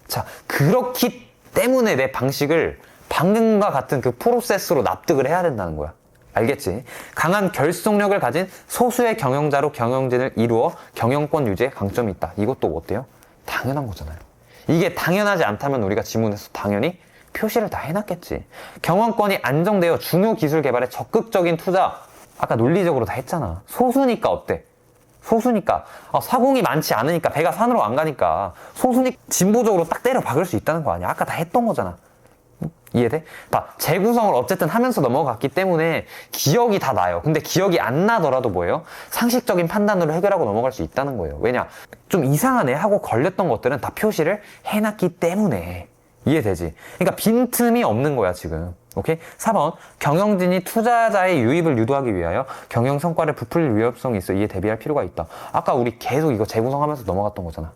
자, 그렇기 때문에 내 방식을 방금과 같은 그 프로세스로 납득을 해야 된다는 거야. 알겠지? 강한 결속력을 가진 소수의 경영자로 경영진을 이루어 경영권 유지에 강점이 있다. 이것도 어때요? 당연한 거잖아요. 이게 당연하지 않다면 우리가 지문에서 당연히 표시를 다 해놨겠지. 경영권이 안정되어 중요 기술 개발에 적극적인 투자. 아까 논리적으로 다 했잖아. 소수니까 어때? 소수니까 사공이 많지 않으니까 배가 산으로 안 가니까 소수니 진보적으로 딱 때려 박을 수 있다는 거 아니야. 아까 다 했던 거잖아. 이해돼? 봐, 재구성을 어쨌든 하면서 넘어갔기 때문에 기억이 다 나요. 근데 기억이 안 나더라도 뭐예요? 상식적인 판단으로 해결하고 넘어갈 수 있다는 거예요. 왜냐? 좀 이상하네 하고 걸렸던 것들은 다 표시를 해놨기 때문에. 이해되지? 그러니까 빈틈이 없는 거야 지금. 오케이? 4번 경영진이 투자자의 유입을 유도하기 위하여 경영 성과를 부풀릴 위험성이 있어 이에 대비할 필요가 있다. 아까 우리 계속 이거 재구성하면서 넘어갔던 거잖아.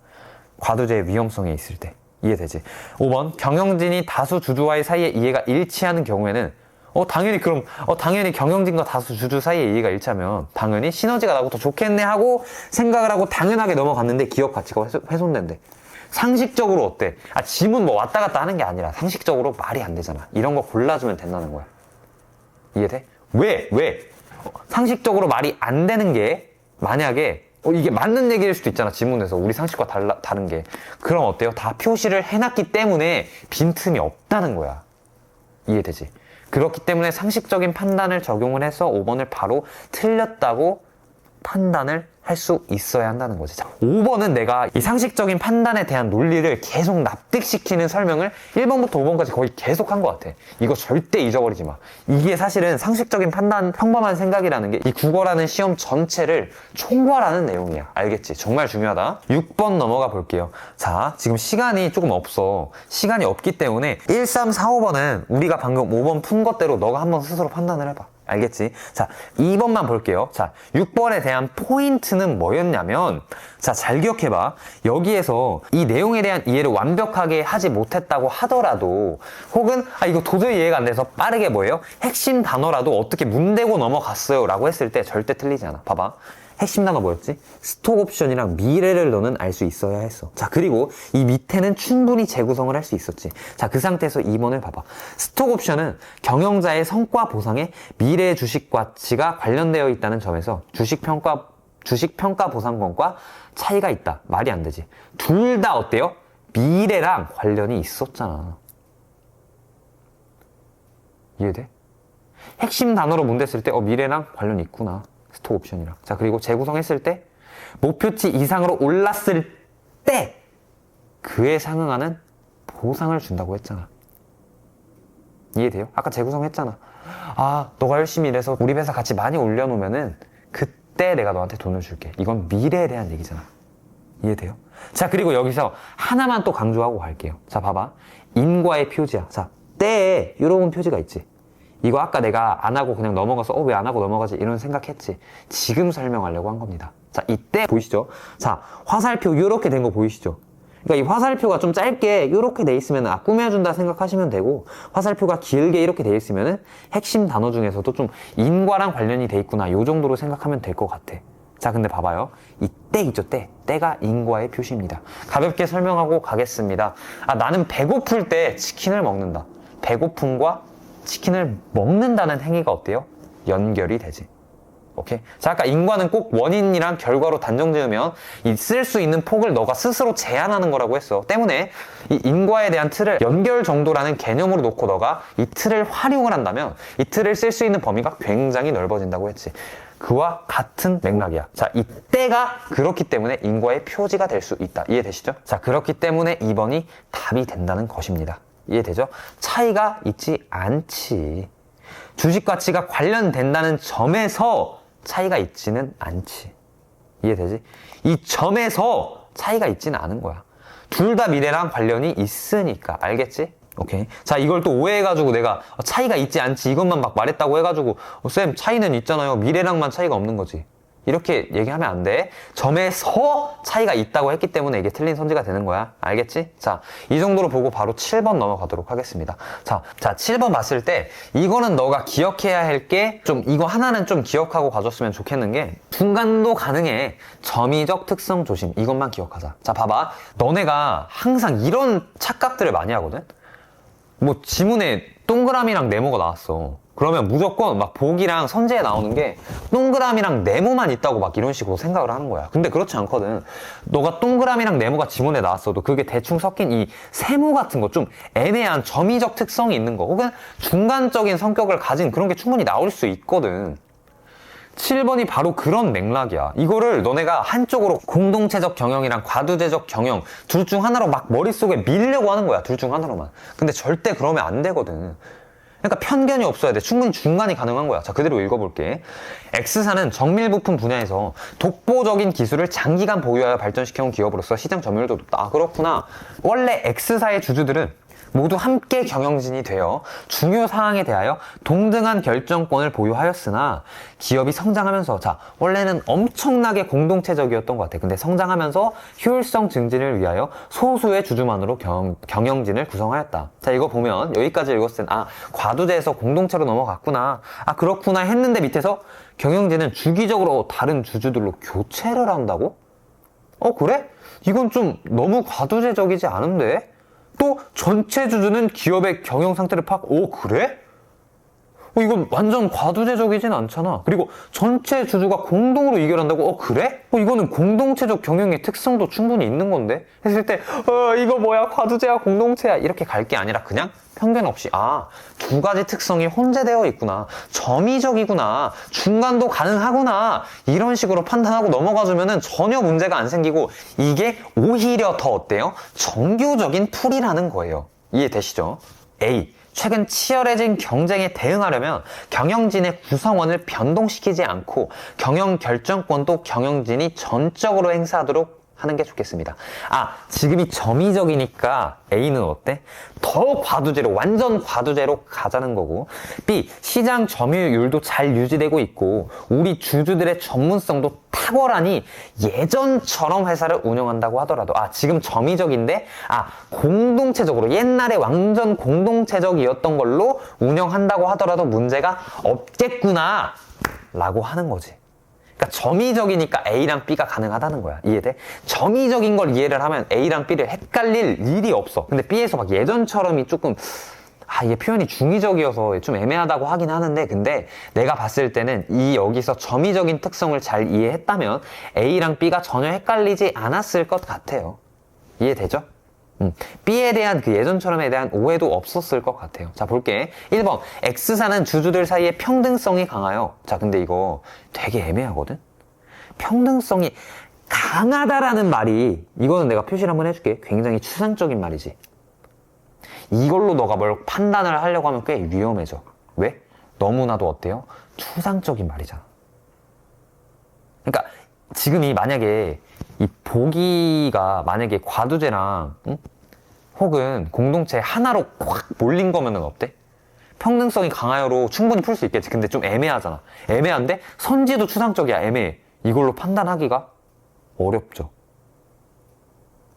과도제의 위험성이 있을 때. 이해되지? 5번 경영진이 다수 주주와의 사이에 이해가 일치하는 경우에는 당연히 경영진과 다수 주주 사이에 이해가 일치하면 당연히 시너지가 나고 더 좋겠네 하고 생각을 하고 당연하게 넘어갔는데 기업 가치가 훼손된대. 상식적으로 어때? 지문 뭐 왔다 갔다 하는 게 아니라 상식적으로 말이 안 되잖아. 이런 거 골라주면 된다는 거야. 이해돼? 왜? 상식적으로 말이 안 되는 게 만약에 이게 맞는 얘기일 수도 있잖아. 지문에서 우리 상식과 다른 게. 그럼 어때요? 다 표시를 해놨기 때문에 빈틈이 없다는 거야. 이해되지? 그렇기 때문에 상식적인 판단을 적용을 해서 5번을 바로 틀렸다고 판단을 할 수 있어야 한다는 거지. 자, 5번은 내가 이 상식적인 판단에 대한 논리를 계속 납득시키는 설명을 1번부터 5번까지 거의 계속 한 것 같아. 이거 절대 잊어버리지 마. 이게 사실은 상식적인 판단, 평범한 생각이라는 게 이 국어라는 시험 전체를 총괄하는 내용이야. 알겠지? 정말 중요하다. 6번 넘어가 볼게요. 자, 지금 시간이 조금 없어. 시간이 없기 때문에 1, 3, 4, 5번은 우리가 방금 5번 푼 것대로 너가 한번 스스로 판단을 해봐. 알겠지? 자, 2번만 볼게요. 자, 6번에 대한 포인트는 뭐였냐면, 자, 잘 기억해봐. 여기에서 이 내용에 대한 이해를 완벽하게 하지 못했다고 하더라도, 혹은, 이거 도저히 이해가 안 돼서 빠르게 뭐예요? 핵심 단어라도 어떻게 문대고 넘어갔어요. 라고 했을 때 절대 틀리지 않아. 봐봐. 핵심 단어 뭐였지? 스톡 옵션이랑 미래를 너는 알 수 있어야 했어. 자, 그리고 이 밑에는 충분히 재구성을 할 수 있었지. 자, 그 상태에서 2번을 봐봐. 스톡 옵션은 경영자의 성과 보상에 미래의 주식 가치가 관련되어 있다는 점에서 주식 평가 보상권과 차이가 있다. 말이 안 되지. 둘 다 어때요? 미래랑 관련이 있었잖아. 이해돼? 핵심 단어로 문댔을 때 미래랑 관련이 있구나. 스톡 옵션이랑. 자, 그리고 재구성했을 때 목표치 이상으로 올랐을 때 그에 상응하는 보상을 준다고 했잖아. 이해돼요? 아까 재구성했잖아. 너가 열심히 일해서 우리 회사 같이 많이 올려놓으면은 그때 내가 너한테 돈을 줄게. 이건 미래에 대한 얘기잖아. 이해돼요? 자, 그리고 여기서 하나만 또 강조하고 갈게요. 자, 봐봐. 인과의 표지야. 자, 때에 이런 표지가 있지. 이거 아까 내가 안 하고 그냥 넘어가서 왜 안 하고 넘어가지 이런 생각했지. 지금 설명하려고 한 겁니다. 자, 이때 보이시죠? 자, 화살표 이렇게 된 거 보이시죠? 그러니까 이 화살표가 좀 짧게 이렇게 돼 있으면 꾸며준다 생각하시면 되고, 화살표가 길게 이렇게 돼 있으면 핵심 단어 중에서도 좀 인과랑 관련이 돼 있구나 요 정도로 생각하면 될 것 같아. 자, 근데 봐봐요. 이 때 있죠, 때. 때가 인과의 표시입니다. 가볍게 설명하고 가겠습니다. 나는 배고플 때 치킨을 먹는다. 배고픔과 치킨을 먹는다는 행위가 어때요? 연결이 되지. 오케이? 자, 아까 인과는 꼭 원인이랑 결과로 단정 지으면 이 쓸 수 있는 폭을 너가 스스로 제한하는 거라고 했어. 때문에 이 인과에 대한 틀을 연결 정도라는 개념으로 놓고 너가 이 틀을 활용을 한다면 이 틀을 쓸 수 있는 범위가 굉장히 넓어진다고 했지. 그와 같은 맥락이야. 자, 이 때가 그렇기 때문에 인과의 표지가 될 수 있다. 이해되시죠? 자, 그렇기 때문에 2번이 답이 된다는 것입니다. 이해되죠? 차이가 있지 않지. 주식 가치가 관련된다는 점에서 차이가 있지는 않지. 이해되지? 이 점에서 차이가 있지는 않은 거야. 둘 다 미래랑 관련이 있으니까. 알겠지? 오케이. 자, 이걸 또 오해해가지고 내가 차이가 있지 않지 이것만 막 말했다고 해가지고 쌤 차이는 있잖아요. 미래랑만 차이가 없는 거지. 이렇게 얘기하면 안 돼. 점에서 차이가 있다고 했기 때문에 이게 틀린 선지가 되는 거야. 알겠지? 자, 이 정도로 보고 바로 7번 넘어가도록 하겠습니다. 자, 7번 봤을 때 이거는 너가 기억해야 할 게 좀 이거 하나는 좀 기억하고 가줬으면 좋겠는 게 중간도 가능해. 점이적 특성 조심. 이것만 기억하자. 자, 봐봐. 너네가 항상 이런 착각들을 많이 하거든? 뭐 지문에 동그라미랑 네모가 나왔어. 그러면 무조건 막 보기랑 선제에 나오는 게 동그라미랑 네모만 있다고 막 이런 식으로 생각을 하는 거야. 근데 그렇지 않거든. 너가 동그라미랑 네모가 지문에 나왔어도 그게 대충 섞인 이 세모 같은 거 좀 애매한 점이적 특성이 있는 거 혹은 중간적인 성격을 가진 그런 게 충분히 나올 수 있거든. 7번이 바로 그런 맥락이야. 이거를 너네가 한쪽으로 공동체적 경영이랑 과두제적 경영 둘 중 하나로 막 머릿속에 밀려고 하는 거야. 둘 중 하나로만. 근데 절대 그러면 안 되거든. 그러니까 편견이 없어야 돼. 충분히 중간이 가능한 거야. 자, 그대로 읽어볼게. X사는 정밀부품 분야에서 독보적인 기술을 장기간 보유하여 발전시켜온 기업으로서 시장 점유율도 높다. 아, 그렇구나. 원래 X사의 주주들은 모두 함께 경영진이 되어 중요 사항에 대하여 동등한 결정권을 보유하였으나 기업이 성장하면서 자 원래는 엄청나게 공동체적이었던 것 같아. 근데 성장하면서 효율성 증진을 위하여 소수의 주주만으로 경영진을 구성하였다. 자 이거 보면 여기까지 읽었을 땐 아 과두제에서 공동체로 넘어갔구나. 아 그렇구나 했는데 밑에서 경영진은 주기적으로 다른 주주들로 교체를 한다고? 그래? 이건 좀 너무 과두제적이지 않은데? 또 전체 주주는 기업의 경영 상태를 그래? 이건 완전 과두제적이진 않잖아. 그리고 전체 주주가 공동으로 의결한다고? 그래? 이거는 공동체적 경영의 특성도 충분히 있는 건데? 했을 때 이거 뭐야 과두제야 공동체야 이렇게 갈 게 아니라 그냥 편견 없이 두 가지 특성이 혼재되어 있구나. 점이적이구나. 중간도 가능하구나. 이런 식으로 판단하고 넘어가주면은 전혀 문제가 안 생기고 이게 오히려 더 어때요? 정교적인 풀이라는 거예요. 이해되시죠? A. 최근 치열해진 경쟁에 대응하려면 경영진의 구성원을 변동시키지 않고 경영 결정권도 경영진이 전적으로 행사하도록 하는 게 좋겠습니다. 지금이 점이적이니까 A는 어때? 더 과두제로, 완전 과두제로 가자는 거고. B, 시장 점유율도 잘 유지되고 있고 우리 주주들의 전문성도 탁월하니 예전처럼 회사를 운영한다고 하더라도 지금 점이적인데 공동체적으로 옛날에 완전 공동체적이었던 걸로 운영한다고 하더라도 문제가 없겠구나 라고 하는 거지. 그러니까 점이적이니까 A랑 B가 가능하다는 거야. 이해돼? 점이적인 걸 이해를 하면 A랑 B를 헷갈릴 일이 없어. 근데 B에서 막 예전처럼이 조금 이게 표현이 중의적이어서 좀 애매하다고 하긴 하는데 근데 내가 봤을 때는 여기서 점이적인 특성을 잘 이해했다면 A랑 B가 전혀 헷갈리지 않았을 것 같아요. 이해되죠? B에 대한 그 예전처럼에 대한 오해도 없었을 것 같아요. 자, 볼게. 1번. X사는 주주들 사이에 평등성이 강하여. 자, 근데 이거 되게 애매하거든? 평등성이 강하다라는 말이, 이거는 내가 표시를 한번 해줄게. 굉장히 추상적인 말이지. 이걸로 너가 뭘 판단을 하려고 하면 꽤 위험해져. 왜? 너무나도 어때요? 추상적인 말이잖아. 그러니까, 지금이 만약에 이 보기가 만약에 과두제랑 혹은 공동체 하나로 확 몰린 거면은 어때? 평등성이 강하여로 충분히 풀 수 있겠지. 근데 좀 애매하잖아. 애매한데 선지도 추상적이야. 애매해. 이걸로 판단하기가 어렵죠.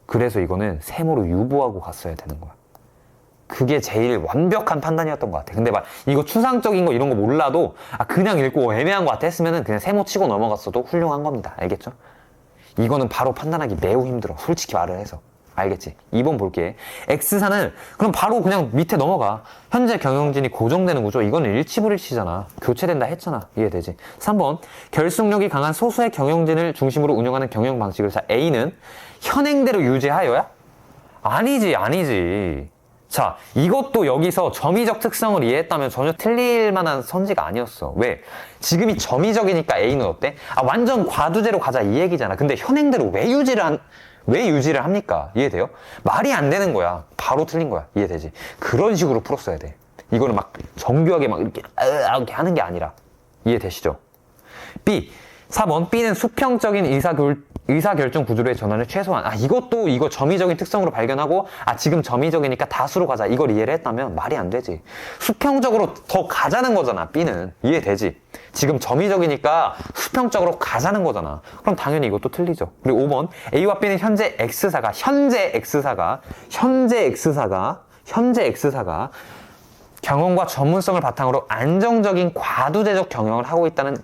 그래서 이거는 세모로 유보하고 갔어야 되는 거야. 그게 제일 완벽한 판단이었던 것 같아. 근데 막 이거 추상적인 거 이런 거 몰라도 그냥 읽고 애매한 것 같아 했으면은 그냥 세모 치고 넘어갔어도 훌륭한 겁니다. 알겠죠? 이거는 바로 판단하기 매우 힘들어. 솔직히 말을 해서. 알겠지? 2번 볼게. X사는 그럼 바로 그냥 밑에 넘어가. 현재 경영진이 고정되는 구조. 이거는 일치불일치잖아. 교체된다 했잖아. 이해되지? 3번. 결속력이 강한 소수의 경영진을 중심으로 운영하는 경영 방식을 자 A는 현행대로 유지하여야? 아니지. 자, 이것도 여기서 점이적 특성을 이해했다면 전혀 틀릴 만한 선지가 아니었어. 왜? 지금이 점이적이니까 A는 어때? 완전 과두제로 가자 이 얘기잖아. 근데 현행대로 왜 유지를 합니까? 이해돼요? 말이 안 되는 거야. 바로 틀린 거야. 이해되지? 그런 식으로 풀었어야 돼. 이거는 막 정교하게 막 이렇게 하는 게 아니라. 이해되시죠? B. 4번. B는 수평적인 의사결정 구조로의 전환을 최소한. 이거 점이적인 특성으로 발견하고, 지금 점이적이니까 다수로 가자. 이걸 이해를 했다면 말이 안 되지. 수평적으로 더 가자는 거잖아, B는. 이해되지? 지금 점이적이니까 수평적으로 가자는 거잖아. 그럼 당연히 이것도 틀리죠. 그리고 5번. A와 B는 현재 X사가 경험과 전문성을 바탕으로 안정적인 과두제적 경영을 하고 있다는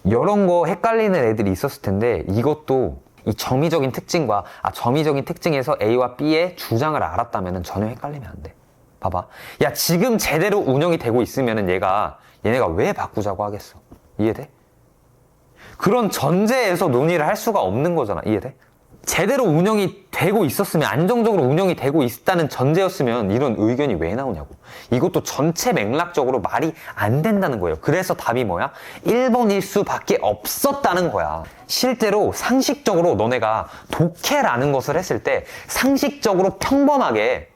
이런 거 헷갈리는 애들이 있었을 텐데 이것도 이 점이적인 특징과 점이적인 특징에서 A와 B의 주장을 알았다면 전혀 헷갈리면 안 돼. 봐봐. 야 지금 제대로 운영이 되고 있으면 얘네가 왜 바꾸자고 하겠어. 이해돼? 그런 전제에서 논의를 할 수가 없는 거잖아. 이해돼? 제대로 운영이 되고 있었으면, 안정적으로 운영이 되고 있다는 전제였으면 이런 의견이 왜 나오냐고. 이것도 전체 맥락적으로 말이 안 된다는 거예요. 그래서 답이 뭐야? 1번 1수밖에 없었다는 거야. 실제로 상식적으로 너네가 독해라는 것을 했을 때 상식적으로 평범하게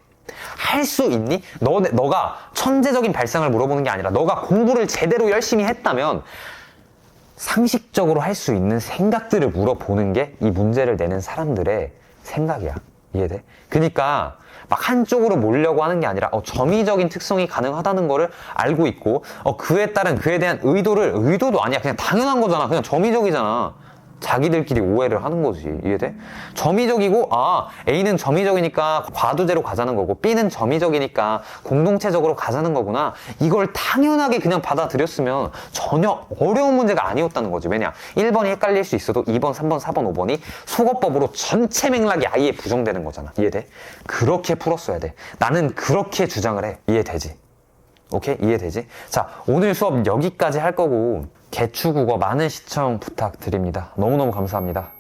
할 수 있니? 너가 천재적인 발상을 물어보는 게 아니라 너가 공부를 제대로 열심히 했다면 상식적으로 할 수 있는 생각들을 물어보는 게 이 문제를 내는 사람들의 생각이야. 이해돼? 그러니까 막 한쪽으로 몰려고 하는 게 아니라 점이적인 특성이 가능하다는 거를 알고 있고 그에 따른 그에 대한 의도도 아니야. 그냥 당연한 거잖아. 그냥 점이적이잖아. 자기들끼리 오해를 하는 거지. 이해돼? 점이적이고 A는 점이적이니까 과두제로 가자는 거고 B는 점이적이니까 공동체적으로 가자는 거구나. 이걸 당연하게 그냥 받아들였으면 전혀 어려운 문제가 아니었다는 거지. 왜냐? 1번이 헷갈릴 수 있어도 2번, 3번, 4번, 5번이 속어법으로 전체 맥락이 아예 부정되는 거잖아. 이해돼? 그렇게 풀었어야 돼. 나는 그렇게 주장을 해. 이해되지? 오케이? 이해되지? 자, 오늘 수업 여기까지 할 거고 개추국어 많은 시청 부탁드립니다. 너무너무 감사합니다.